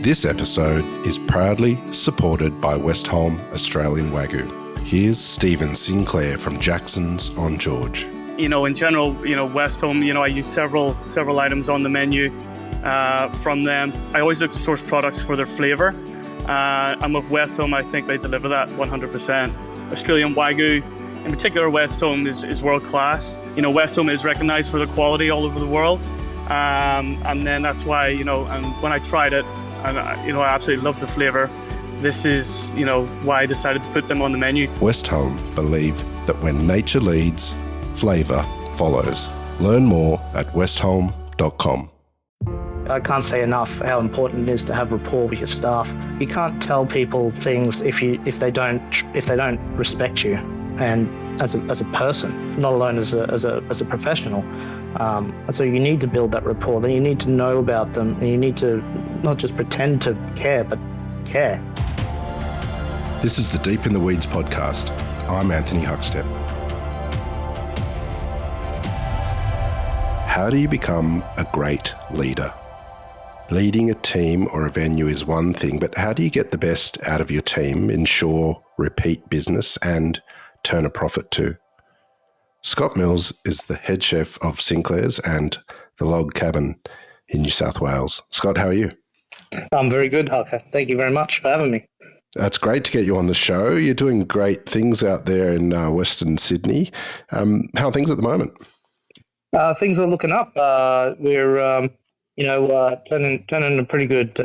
This episode is proudly supported by Westholme Australian Wagyu. Here's Stephen Sinclair from Jackson's on George. In general, Westholme, I use several items on the menu from them. I always look to source products for their flavour. And with Westholme, I think they deliver that 100%. Australian Wagyu, in particular, Westholme is world class. Westholme is recognised for their quality all over the world. And then that's why, and when I tried it, and I absolutely love the flavour. This is, why I decided to put them on the menu. Westholme believe that when nature leads, flavour follows. Learn more at westholme.com. I can't say enough how important it is to have rapport with your staff. You can't tell people things if they don't respect you, and as a person, not alone as a professional. So you need to build that rapport. Then you need to know about them, and you need to not just pretend to care, but care. This is the Deep in the Weeds podcast. I'm Anthony Huckstep. How do you become a great leader? Leading a team or a venue is one thing, but how do you get the best out of your team, ensure repeat business, and turn a profit too? Scott Mills is the head chef of Sinclair's and the Log Cabin in New South Wales. Scott, how are you? I'm very good, Huck. Thank you very much for having me. It's great to get you on the show. You're doing great things out there in Western Sydney. How are things at the moment? Things are looking up. We're turning a pretty good.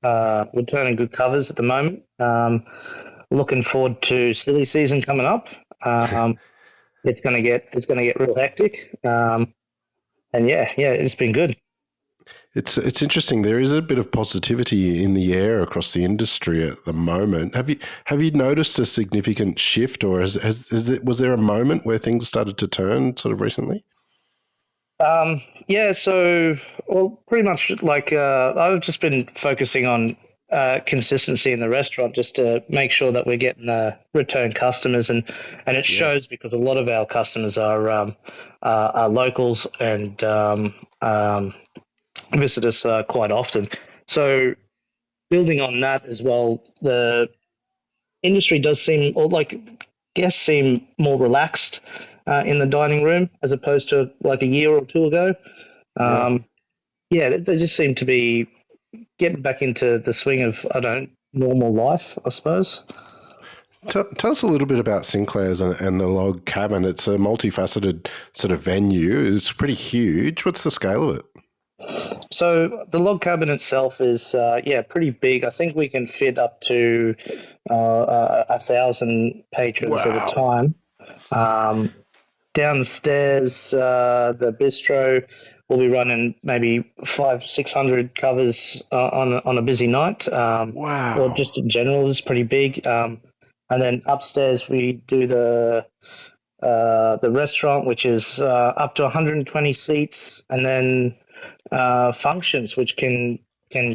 We're turning good covers at the moment. Looking forward to silly season coming up. It's gonna get real hectic. And it's been good. It's interesting. There is a bit of positivity in the air across the industry at the moment. Have you noticed a significant shift, or was there a moment where things started to turn sort of recently? Pretty much I've just been focusing on consistency in the restaurant, just to make sure that we're getting return customers, and it shows because a lot of our customers are locals and visit us quite often. So building on that as well, the industry does seem, or guests seem more relaxed in the dining room as opposed to like a year or two ago. They just seem to be getting back into the swing of, normal life, I suppose. Tell us a little bit about Sinclair's and the Log Cabin. It's a multifaceted sort of venue. It's pretty huge. What's the scale of it? So the Log Cabin itself is, pretty big. I think we can fit up to 1,000 patrons at a time. Downstairs, the bistro will be running maybe 500-600 covers on a busy night. Or just in general, is pretty big. And then upstairs we do the restaurant, which is up to 120 seats, and then functions, which can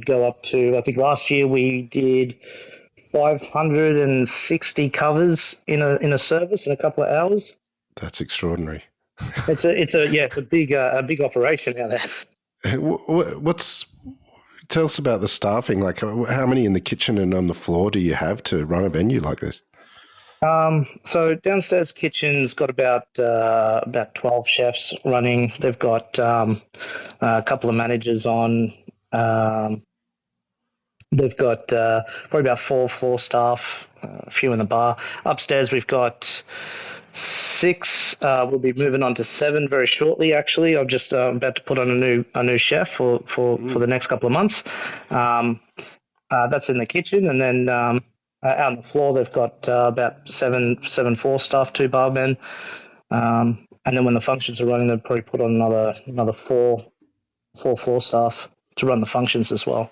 go up to, I think last year we did 560 covers in a service in a couple of hours. That's extraordinary. It's a big operation out there. Tell us about the staffing. Like, how many in the kitchen and on the floor do you have to run a venue like this? So downstairs kitchen's got about 12 chefs running. They've got a couple of managers on. They've got probably about 4 floor staff, a few in the bar. Upstairs we've got 6. We'll be moving on to 7 very shortly. Actually, I'm just about to put on a new chef for the next couple of months. That's in the kitchen, and then out on the floor they've got about 7 floor staff, 2 barmen, and then when the functions are running, they'll probably put on another 4 floor staff to run the functions as well.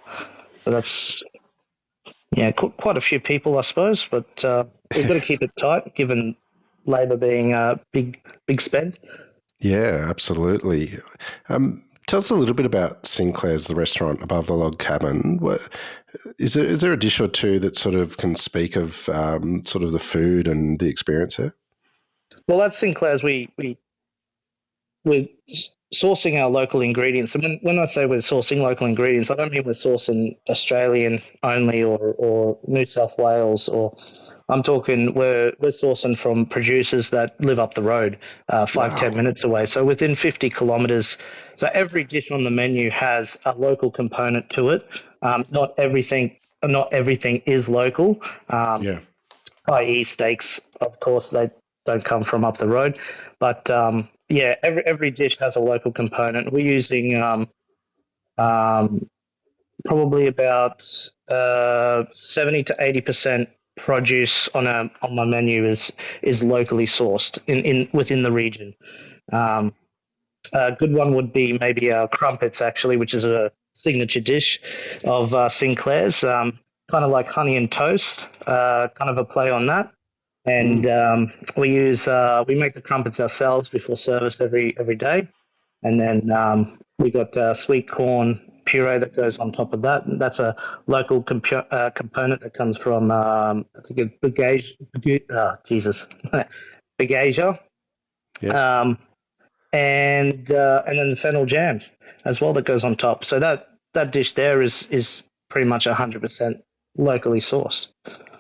So that's quite a few people, I suppose, but we've got to keep it tight given labour being a big spend. Yeah, absolutely. Tell us a little bit about Sinclair's, the restaurant above the Log Cabin. Is there a dish or two that sort of can speak of sort of the food and the experience there? Well, at Sinclair's, we sourcing our local ingredients. And when I say we're sourcing local ingredients, I don't mean we're sourcing Australian only or New South Wales, or I'm talking we're sourcing from producers that live up the road, 5-10 Wow. minutes away. So within 50 kilometres. So every dish on the menu has a local component to it. Not everything is local. Yeah. I.e. steaks, of course, they don't come from up the road. But yeah, every dish has a local component. We're using um, probably about 70 to 80% produce on my menu is locally sourced in within the region. Um, a good one would be maybe crumpets, actually, which is a signature dish of Sinclair's, kind of like honey and toast, kind of a play on that. And Mm. we make the crumpets ourselves before service every day, and then we got sweet corn puree that goes on top of that. And that's a local component that comes from I think it's Jesus, Bagasia. Yeah. Um, and then the fennel jam as well that goes on top. So that dish there is pretty much 100% locally sourced.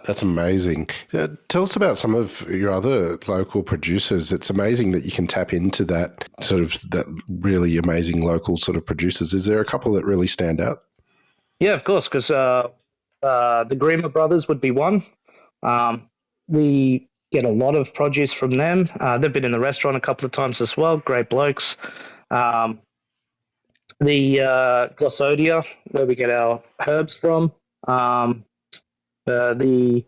That's amazing. Tell us about some of your other local producers. It's amazing that you can tap into that really amazing local sort of producers. Is there a couple that really stand out? Yeah, of course, because the Grima brothers would be one. We get a lot of produce from them. They've been in the restaurant a couple of times as well. Great blokes. Um, the Glossodia, where we get our herbs from. The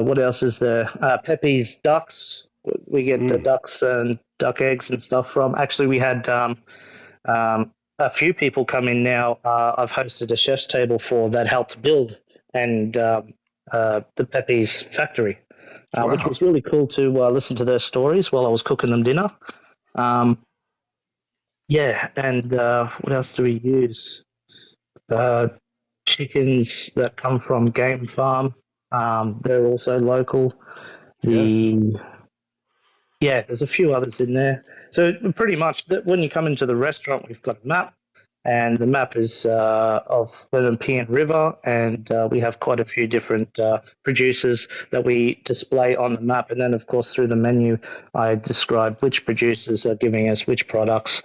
what else is there? Pepe's ducks. We get the Mm. ducks and duck eggs and stuff from. Actually, we had a few people come in now. I've hosted a chef's table for that helped build and the Pepe's factory, which Wow. was really cool to listen to their stories while I was cooking them dinner. Um, yeah, and what else do we use? Uh, Chickens that come from Game Farm. They're also local. Yeah. The Yeah, there's a few others in there. So pretty much, when you come into the restaurant, we've got a map, and the map is of the Nepean River, and we have quite a few different producers that we display on the map. And then, of course, through the menu, I describe which producers are giving us which products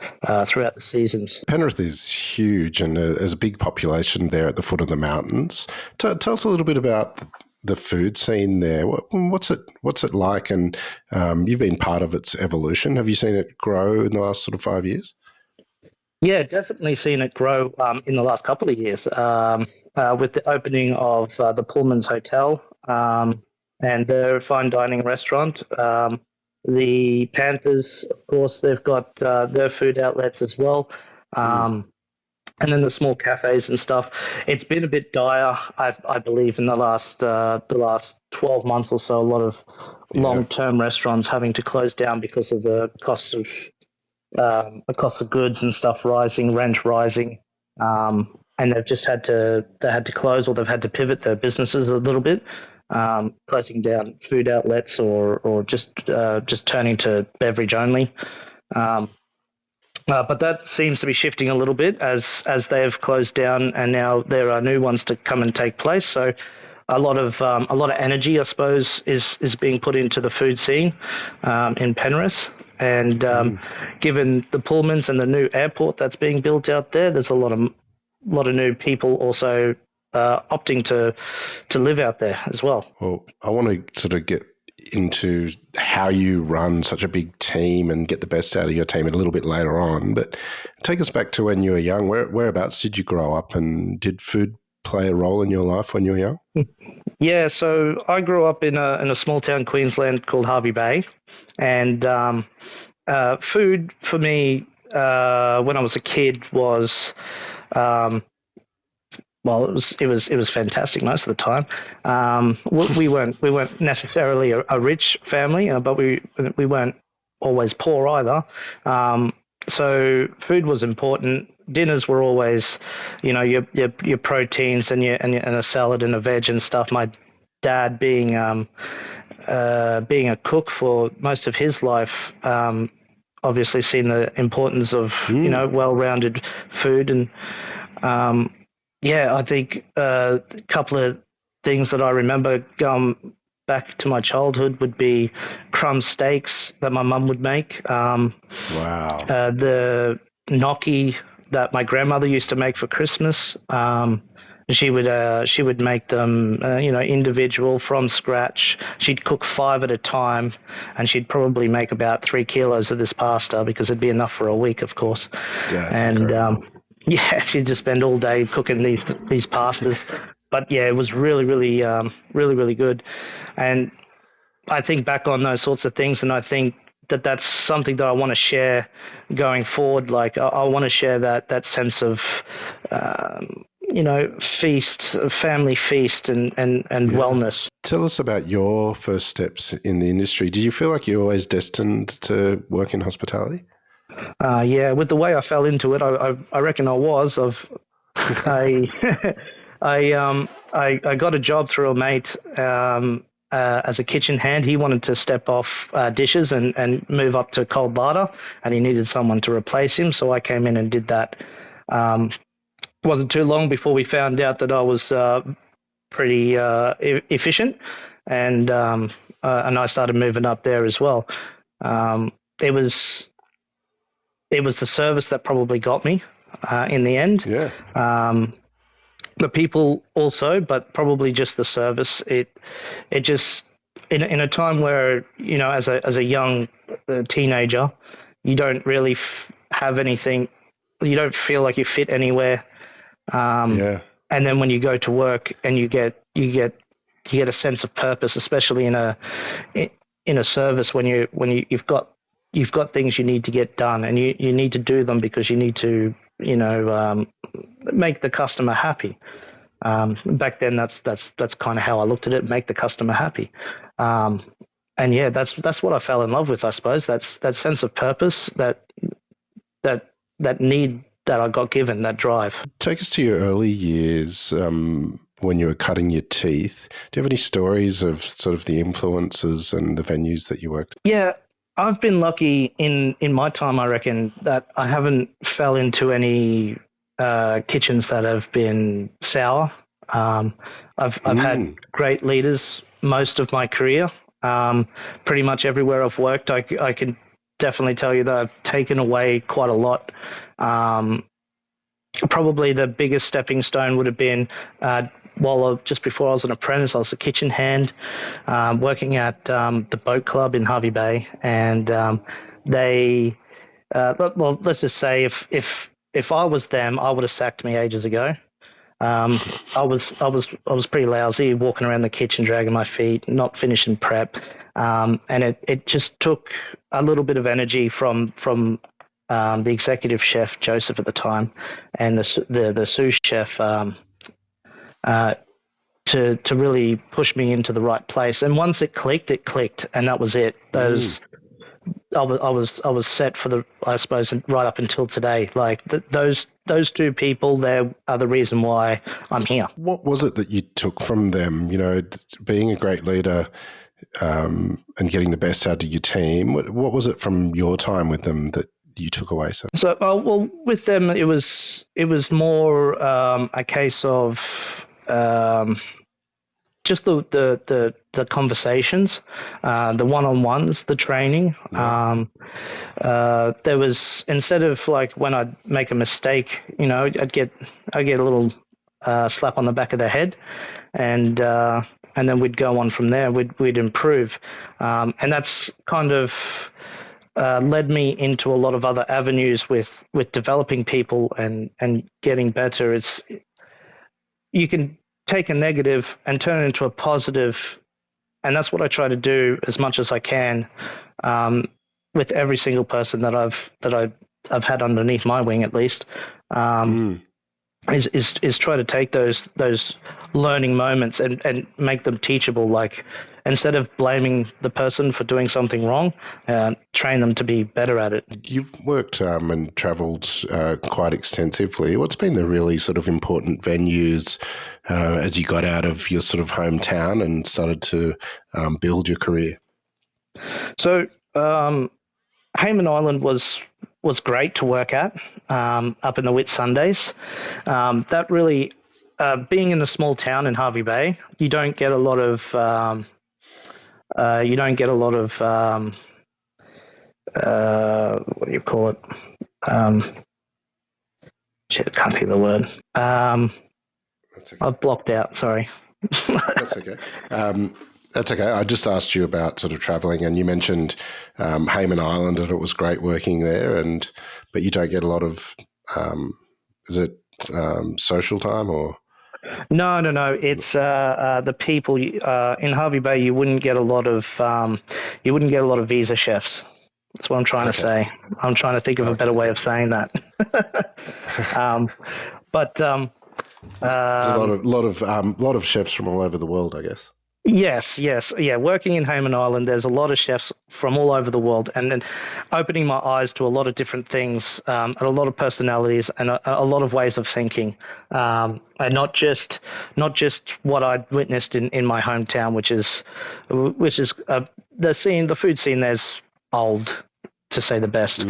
throughout the seasons. Penrith is huge, and there's a big population there at the foot of the mountains. Tell us a little bit about the food scene there. What's it like? And you've been part of its evolution. Have you seen it grow in the last sort of 5 years? Yeah, definitely seen it grow in the last couple of years with the opening of the Pullman's Hotel and their fine dining restaurant. The Panthers, of course, they've got their food outlets as well. Mm. And then the small cafes and stuff. It's been a bit dire, I believe, in the last 12 months or so. A lot of Yeah. long-term restaurants having to close down because of the cost of goods and stuff rising, rent rising, and they've just had to close, or they've had to pivot their businesses a little bit, closing down food outlets or just turning to beverage only. But that seems to be shifting a little bit as they have closed down, and now there are new ones to come and take place. So a lot of energy, I suppose, is being put into the food scene in Penrith. And given the Pullmans and the new airport that's being built out there, there's a lot of new people also opting to live out there as well. Well, I want to sort of get into how you run such a big team and get the best out of your team a little bit later on. But take us back to when you were young. Whereabouts did you grow up, and did food play a role in your life when you were young? Yeah, so I grew up in a small town, Queensland, called Hervey Bay, and food for me when I was a kid was well, it was fantastic most of the time. We weren't necessarily a rich family, but we weren't always poor either. So food was important. Dinners were always, your proteins and a salad and a veg and stuff. My dad being a cook for most of his life, obviously seen the importance of well-rounded food, and I think a couple of things that I remember going back to my childhood would be crumb steaks that my mum would make. Wow. The gnocchi that my grandmother used to make for Christmas. She would make them, individual from scratch. She'd cook 5 at a time, and she'd probably make about 3 kilos of this pasta because it'd be enough for a week, of course. That's she'd just spend all day cooking these pastas. But yeah, it was really, really, really, really good. And I think back on those sorts of things, and I think that's something that I want to share going forward. Like I want to share that sense of, family feast and wellness. Tell us about your first steps in the industry. Did you feel like you were always destined to work in hospitality? With the way I fell into it, I reckon I was. I got a job through a mate as a kitchen hand. He wanted to step off dishes and move up to cold larder, and he needed someone to replace him. So I came in and did that. It wasn't too long before we found out that I was pretty efficient, and I started moving up there as well. It was the service that probably got me in the end. Yeah. The people also, but probably just the service. It just in a time where as a young teenager, you don't really have anything. You don't feel like you fit anywhere. And then when you go to work and you get a sense of purpose, especially in a service when you've got things you need to get done, and you need to do them because you need to make the customer happy. Back then, that's kind of how I looked at it: make the customer happy. That's what I fell in love with, I suppose. That's that sense of purpose, that need that I got given, that drive. Take us to your early years when you were cutting your teeth. Do you have any stories of sort of the influences and the venues that you worked at? Yeah, I've been lucky in my time, I reckon, that I haven't fell into any kitchens that have been sour. I've had great leaders most of my career. Pretty much everywhere I've worked, I can definitely tell you that I've taken away quite a lot. Probably the biggest stepping stone would have been just before I was an apprentice, I was a kitchen hand working at the boat club in Harvey Bay, and let's just say if I was them, I would have sacked me ages ago. I was pretty lousy, walking around the kitchen, dragging my feet, not finishing prep, and it just took a little bit of energy from the executive chef Joseph at the time, and the sous chef to really push me into the right place. And once it clicked, and that was it. I was set for I suppose right up until today. Like those 2 people there are the reason why I'm here. What was it that you took from them? Being a great leader and getting the best out of your team. What was it from your time with them that you took away? So well, with them it was more a case of just the conversations, the one-on-ones, the training. Yeah. There was, instead of like when I'd make a mistake, I'd get a little slap on the back of the head, and then we'd go on from there. We'd improve, and that's kind of led me into a lot of other avenues with developing people and getting better. You can take a negative and turn it into a positive, and that's what I try to do as much as I can with every single person that I've had underneath my wing, at least. Is try to take those learning moments and make them teachable. Like, instead of blaming the person for doing something wrong, train them to be better at it. You've worked and travelled quite extensively. What's been the really sort of important venues as you got out of your sort of hometown and started to build your career? So Hayman Island was great to work at, up in the Whitsundays. That really, being in a small town in Hervey Bay, you don't get a lot of what do you call it? Shit, can't think of the word. That's okay. I've blocked out. Sorry. That's okay. That's okay. I just asked you about sort of traveling, and you mentioned Hayman Island, and it was great working there. But you don't get a lot of, is it social time or? No. It's the people in Hervey Bay. You wouldn't get a lot of visa chefs. That's what I'm trying to say. I'm trying to think of a better way of saying that. There's a lot of chefs from all over the world, I guess. Yes. Yeah, working in Hayman Island, there's a lot of chefs from all over the world, and then opening my eyes to a lot of different things, and a lot of personalities, and a lot of ways of thinking, and not just what I'd witnessed in my hometown, which is the food scene there's old, to say the best.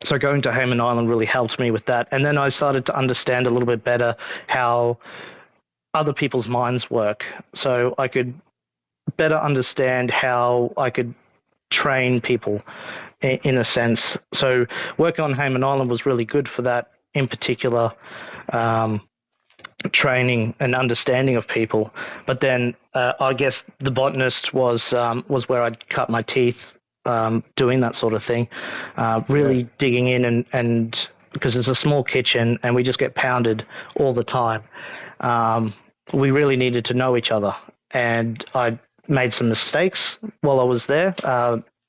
So going to Hayman Island really helped me with that, and then I started to understand a little bit better how other people's minds work, so I could better understand how I could train people in a sense. So working on Hayman Island was really good for that in particular, training and understanding of people. But then I guess the botanist was where I'd cut my teeth, doing that sort of thing, really digging in and because it's a small kitchen and we just get pounded all the time. We really needed to know each other, and I made some mistakes while I was there,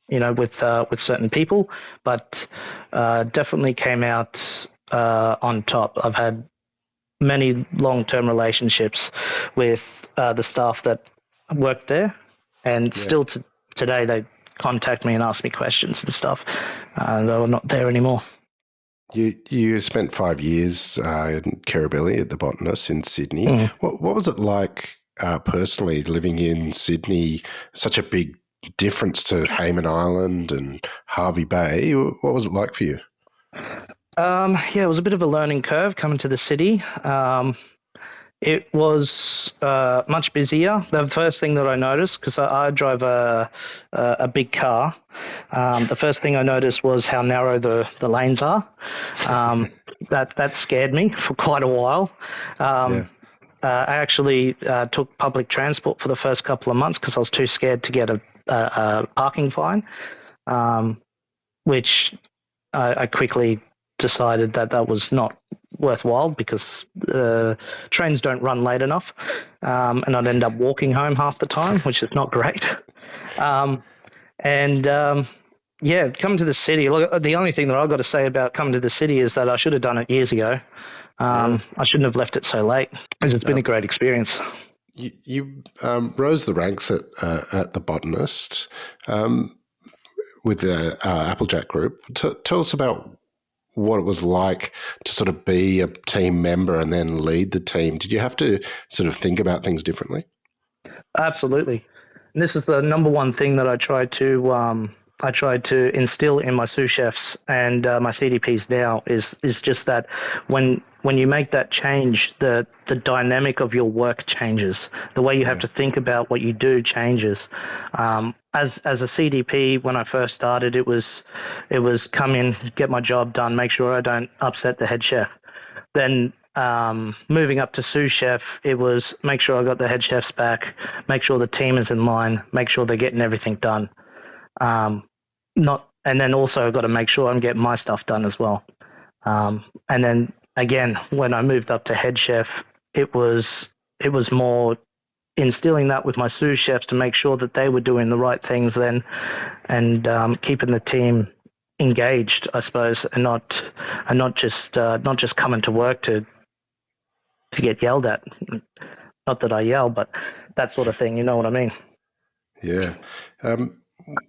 with certain people, but definitely came out on top. I've had many long-term relationships with the staff that worked there, and still today they contact me and ask me questions and stuff, though I'm not there anymore. You spent 5 years in Kirribilli at the Botanist in Sydney. What was it like personally living in Sydney? Such a big difference to Hayman Island and Hervey Bay. What was it like for you? It was a bit of a learning curve coming to the city. It was much busier. The first thing that I noticed, because I drive a big car, the first thing I noticed was how narrow the lanes are. That scared me for quite a while. I actually took public transport for the first couple of months because I was too scared to get a parking fine, which I quickly decided that was not worthwhile because trains don't run late enough, and I'd end up walking home half the time, which is not great. Coming to the city, look, the only thing that I've got to say about coming to the city is that I should have done it years ago. I shouldn't have left it so late, because it's been a great experience. You rose the ranks at the Botanist with the Applejack Group. Tell us about what it was like to sort of be a team member and then lead the team. Did you have to sort of think about things differently? Absolutely. And this is the number one thing that I tried to instill in my sous chefs and my CDPs now is just that when you make that change, the dynamic of your work changes. The way you have to think about what you do changes. As a CDP, when I first started, it was come in, get my job done, make sure I don't upset the head chef. Then moving up to sous chef, it was make sure I got the head chef's back, make sure the team is in line, make sure they're getting everything done. And then also I've got to make sure I'm getting my stuff done as well. And then again, when I moved up to head chef, it was more instilling that with my sous chefs to make sure that they were doing the right things then, and keeping the team engaged, I suppose, and not just coming to work to get yelled at. Not that I yell, but that sort of thing. You know what I mean? Yeah.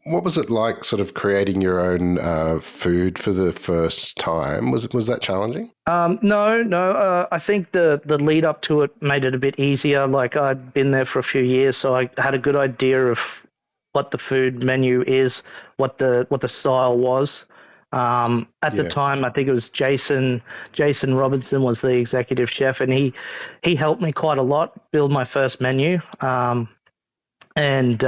What was it like sort of creating your own food for the first time? Was that challenging? No. I think the lead up to it made it a bit easier. Like, I'd been there for a few years, so I had a good idea of what the food menu is, what the style was. At the time, I think it was Jason Robinson was the executive chef, and he helped me quite a lot build my first menu. And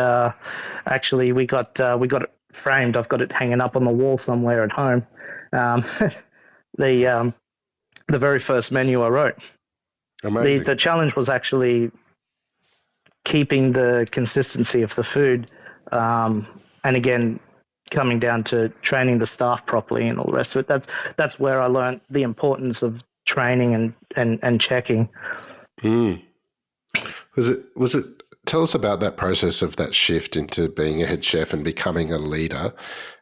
actually, we got it framed. I've got it hanging up on the wall somewhere at home. The very first menu I wrote. Amazing. The challenge was actually keeping the consistency of the food, and again, coming down to training the staff properly and all the rest of it. That's where I learned the importance of training and checking. Was it? Tell us about that process of that shift into being a head chef and becoming a leader.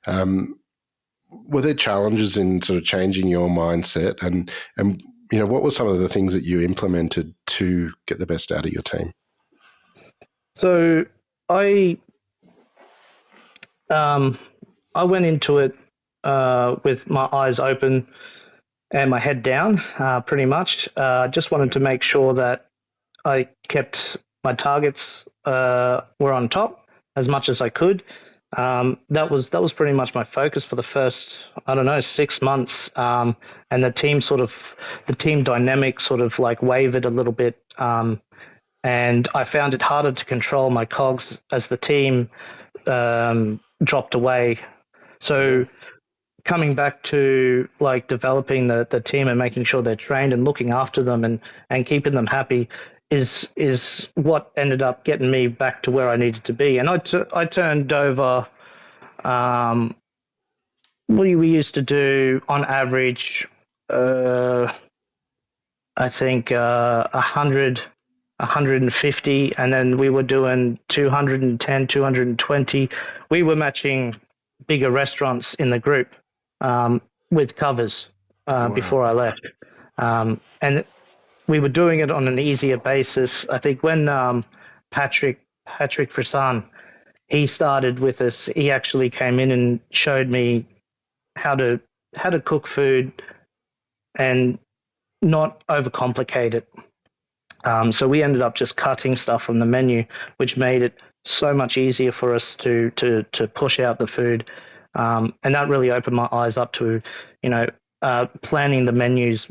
Were there challenges in sort of changing your mindset, and what were some of the things that you implemented to get the best out of your team? So I went into it with my eyes open and my head down, pretty much. Just wanted to make sure that I kept my targets were on top as much as I could. That was pretty much my focus for the first, 6 months. And the team dynamic sort of like wavered a little bit. And I found it harder to control my cogs as the team dropped away. So coming back to like developing the team and making sure they're trained and looking after them and keeping them happy is what ended up getting me back to where I needed to be. And I turned over, we used to do on average, I think 100, 150, and then we were doing 210, 220. We were matching bigger restaurants in the group with covers before I left. And we were doing it on an easier basis. I think when Patrick Frisson, he started with us, he actually came in and showed me how to cook food and not overcomplicate it. So we ended up just cutting stuff from the menu, which made it so much easier for us to push out the food. And that really opened my eyes up to, planning the menus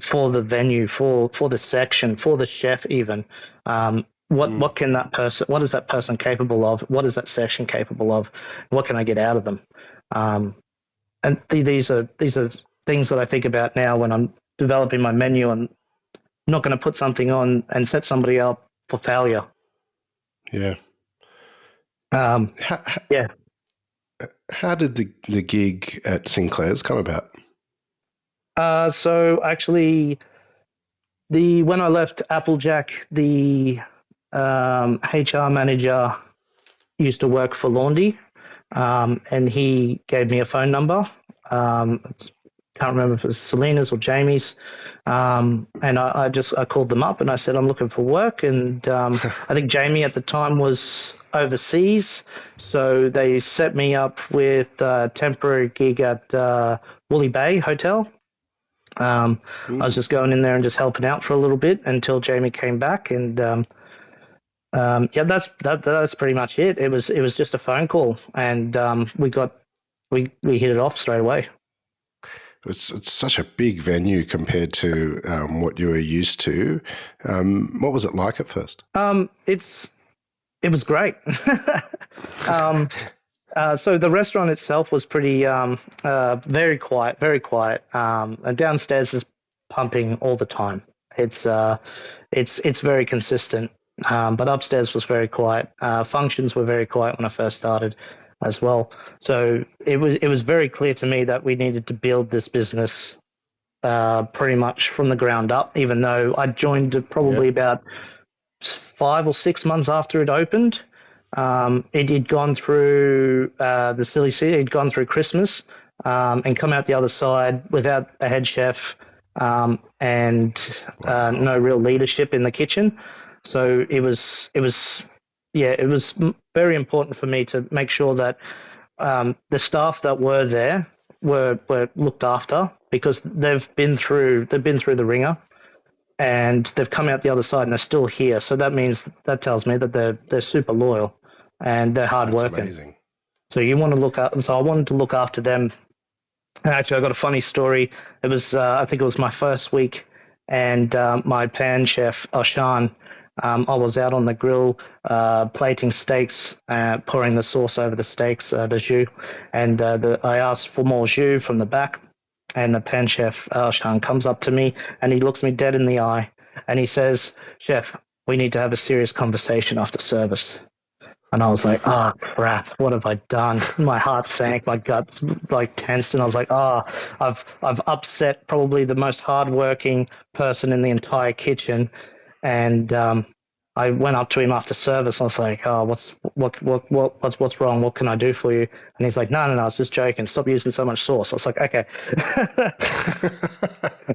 for the venue, for the section, for the chef even. What is that person capable of? What is that section capable of? What can I get out of them? And these are things that I think about now when I'm developing my menu. I'm not going to put something on and set somebody up for failure. Yeah. Yeah. How did the gig at Sinclair's come about? So actually, when I left Applejack, the HR manager used to work for Laundy, and he gave me a phone number. Can't remember if it was Selena's or Jamie's. And I called them up and I said, I'm looking for work. And I think Jamie at the time was overseas. So they set me up with a temporary gig at Woolly Bay Hotel. I was just going in there and just helping out for a little bit until Jamie came back. And that's pretty much it. It was just a phone call, and we hit it off straight away. It's such a big venue compared to what you were used to. What was it like at first? It was great. So the restaurant itself was pretty very quiet, very quiet. And downstairs is pumping all the time. It's very consistent. But upstairs was very quiet. Functions were very quiet when I first started as well. So it was very clear to me that we needed to build this business pretty much from the ground up, even though I joined it probably about 5 or 6 months after it opened. It had gone through the silly season, it had gone through Christmas and come out the other side without a head chef and no real leadership in the kitchen. So it was very important for me to make sure that the staff that were there were looked after, because they've been through the ringer and they've come out the other side and they're still here. So that tells me that they're super loyal. and they're That's hardworking. amazing. So you want to look up. So I wanted to look after them. And actually, I got a funny story. It was, I think it was my first week, and my pan chef, Oshan, I was out on the grill plating steaks, pouring the sauce over the steaks, the jus, and I asked for more jus from the back, and the pan chef, Oshan, comes up to me and he looks me dead in the eye, and he says, "Chef, we need to have a serious conversation after service." And I was like, oh, crap, what have I done? My heart sank, my guts like tensed, and I was like, oh, I've upset probably the most hardworking person in the entire kitchen. And I went up to him after service. And I was like, oh, what's wrong? What can I do for you? And he's like, no, I was just joking. Stop using so much sauce. I was like, okay.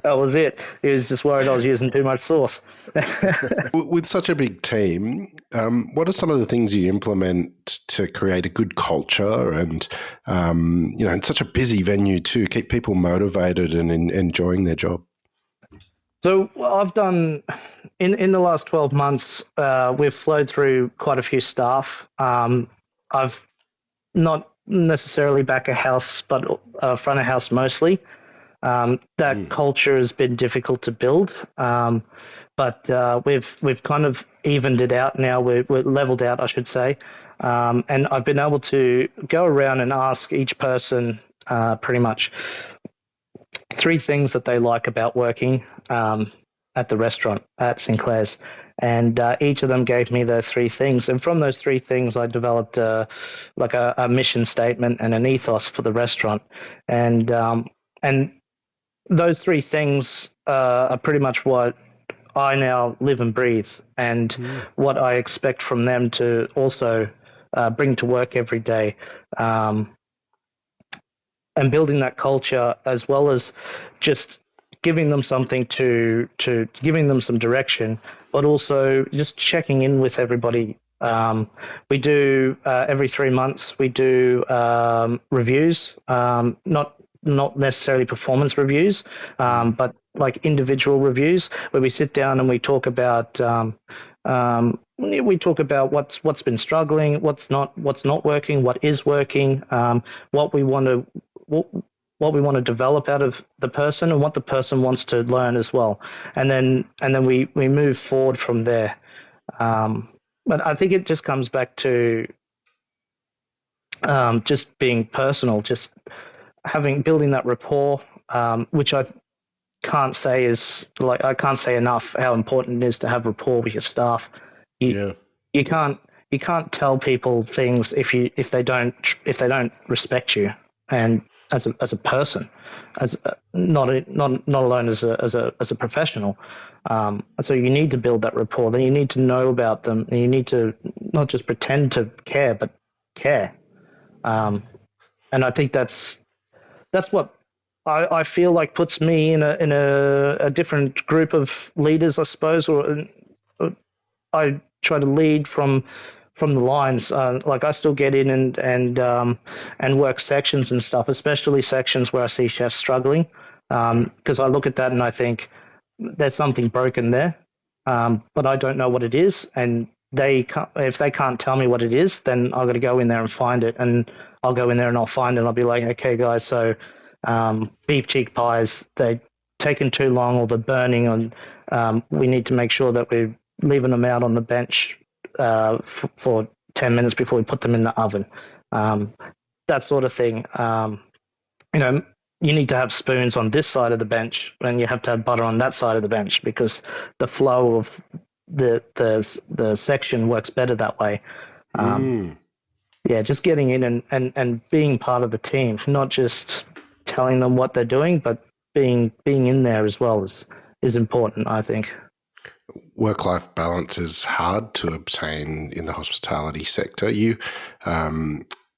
That was it. He was just worried I was using too much sauce. With such a big team, what are some of the things you implement to create a good culture and, in such a busy venue too, keep people motivated and enjoying their job? So I've done, in the last 12 months, we've flowed through quite a few staff. I've not necessarily back of house, but front of house mostly. That culture has been difficult to build, but we've kind of evened it out now. We're leveled out, I should say, and I've been able to go around and ask each person pretty much 3 things that they like about working at the restaurant at Sinclair's, and each of them gave me those 3 things. And from those 3 things, I developed a mission statement and an ethos for the restaurant, and those 3 things are pretty much what I now live and breathe, and what I expect from them to also bring to work every day. And building that culture, as well as just giving them something to giving them some direction, but also just checking in with everybody. We do every 3 months. We do reviews, not necessarily performance reviews, but like individual reviews where we sit down and we talk about what's been struggling, what's not working, what is working, what we want to develop out of the person, and what the person wants to learn as well, and then we move forward from there. But I think it just comes back to just being personal, just building that rapport, which I can't say enough how important it is to have rapport with your staff. You can't tell people things if they don't respect you, and as a person, not alone as a professional. So you need to build that rapport. Then you need to know about them, and you need to not just pretend to care, but care. And I think that's what I feel like puts me in a different group of leaders, I suppose, or I try to lead from the lines. Like I still get in and work sections and stuff, especially sections where I see chefs struggling, because I look at that and I think there's something broken there, but I don't know what it is, and if they can't tell me what it is, then I've got to go in there and find it, and I'll go in there and I'll find it, and I'll be like, okay, guys, so beef cheek pies, they're taking too long or they're burning, and we need to make sure that we're leaving them out on the bench for 10 minutes before we put them in the oven. That sort of thing. You need to have spoons on this side of the bench, and you have to have butter on that side of the bench, because the flow of the section works better that way. Yeah, just getting in and being part of the team, not just telling them what they're doing, but being in there as well is important, I think. Work-life balance is hard to obtain in the hospitality sector. You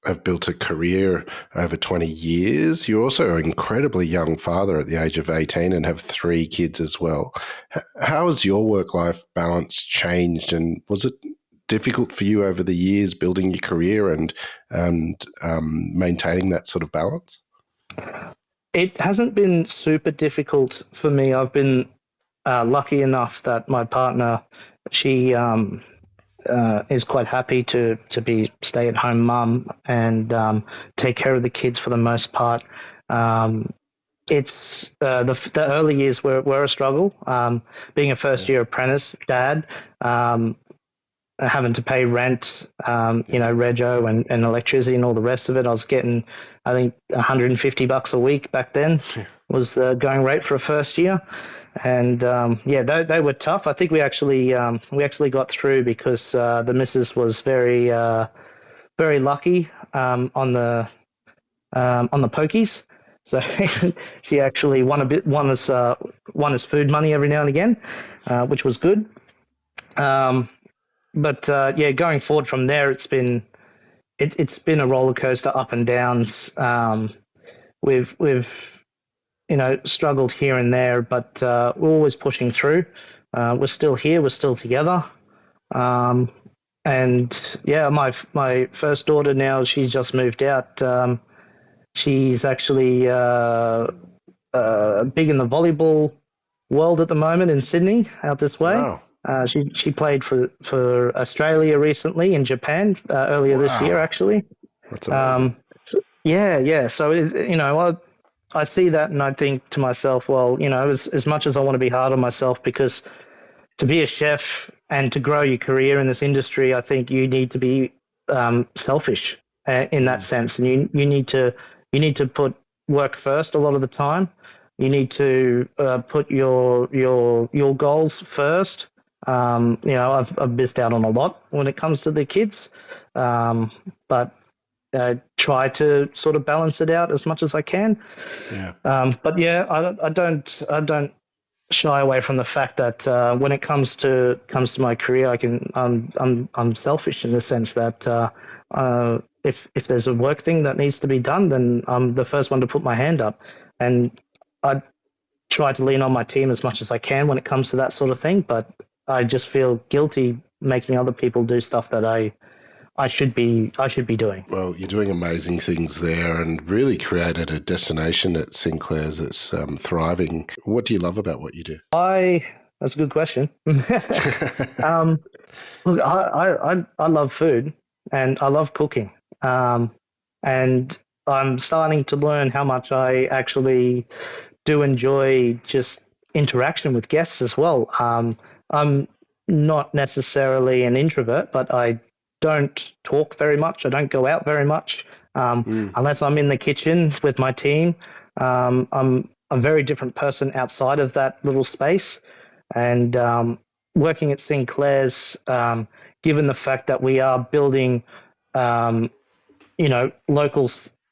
have built a career over 20 years. You're also an incredibly young father at the age of 18 and have 3 kids as well. How has your work-life balance changed, and was it difficult for you over the years building your career and maintaining that sort of balance? It hasn't been super difficult for me. I've been lucky enough that my partner, she is quite happy to be stay-at-home mum and take care of the kids for the most part. It's the early years were a struggle. Being a first-year apprentice dad, having to pay rent, rego and electricity and all the rest of it. I was getting, I think, $150 a week back then was the going rate for a first year. And they were tough. I think we actually got through because the missus was very very lucky on the pokies. So she actually won us food money every now and again, which was good. But going forward from there, it's been a roller coaster, up and downs. We've struggled here and there, but we're always pushing through. We're still here. We're still together. And my first daughter now, she's just moved out. She's actually big in the volleyball world at the moment in Sydney, out this way. Wow. She played for Australia recently in Japan earlier this year, actually. That's amazing. So I see that and I think to myself, well, as much as I want to be hard on myself, because to be a chef and to grow your career in this industry, I think you need to be selfish in that sense, and you need to put work first a lot of the time. You need to put your goals first. I've missed out on a lot when it comes to the kids, but try to sort of balance it out as much as I can. Yeah. I don't shy away from the fact that when it comes to my career, I'm selfish in the sense that if there's a work thing that needs to be done, then I'm the first one to put my hand up, and I try to lean on my team as much as I can when it comes to that sort of thing. But I just feel guilty making other people do stuff that I should be doing. Well, you're doing amazing things there and really created a destination at Sinclair's that's thriving. What do you love about what you do? That's a good question. Look, I love food and I love cooking. And I'm starting to learn how much I actually do enjoy just interaction with guests as well. I'm not necessarily an introvert, but I don't talk very much. I don't go out very much unless I'm in the kitchen with my team. I'm a very different person outside of that little space. And working at Sinclair's, given the fact that we are building, locals,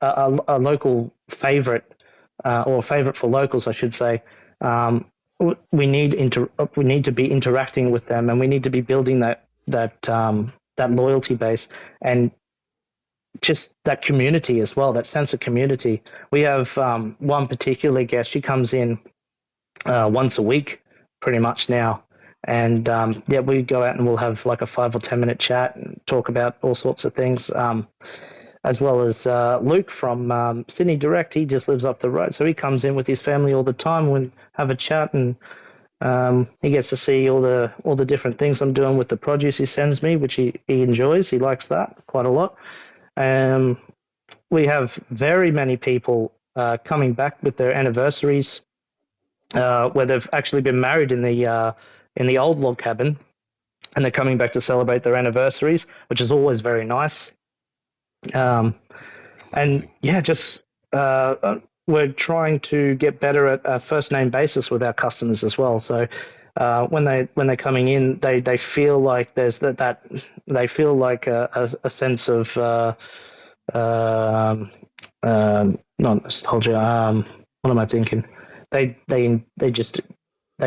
a local favorite, or a favorite for locals, I should say. We need to be interacting with them, and we need to be building that loyalty base and just that community as well, that sense of community. We have one particular guest. She comes in once a week pretty much now. And we go out and we'll have like a 5 or 10 minute chat and talk about all sorts of things. As well as Luke from Sydney Direct. He just lives up the road. So he comes in with his family all the time. We have a chat, and he gets to see all the different things I'm doing with the produce he sends me, which he enjoys. He likes that quite a lot. We have very many people coming back with their anniversaries, where they've actually been married in the old log cabin, and they're coming back to celebrate their anniversaries, which is always very nice. We're trying to get better at a first name basis with our customers as well. So when they're coming in, they feel like there's that they feel like a sense of not nostalgia. What am I thinking? They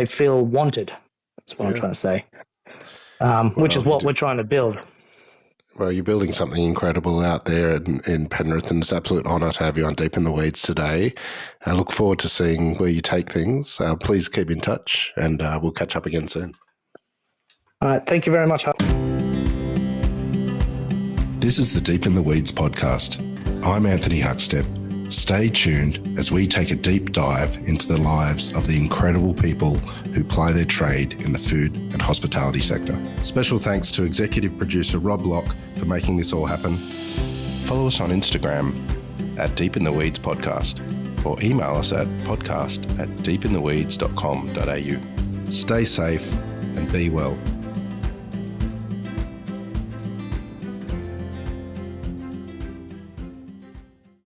feel wanted. That's what I'm trying to say. Which is what we're trying to build. Well, you're building something incredible out there in Penrith, and it's an absolute honour to have you on Deep in the Weeds today. I look forward to seeing where you take things. Please keep in touch, and we'll catch up again soon. All right. Thank you very much. This is the Deep in the Weeds podcast. I'm Anthony Huckstep, Stay tuned as we take a deep dive into the lives of the incredible people who ply their trade in the food and hospitality sector. Special thanks to executive producer Rob Locke for making this all happen. Follow us on Instagram at Deep in the Weeds Podcast, or email us at podcast@deepintheweeds.com.au. Stay safe and be well.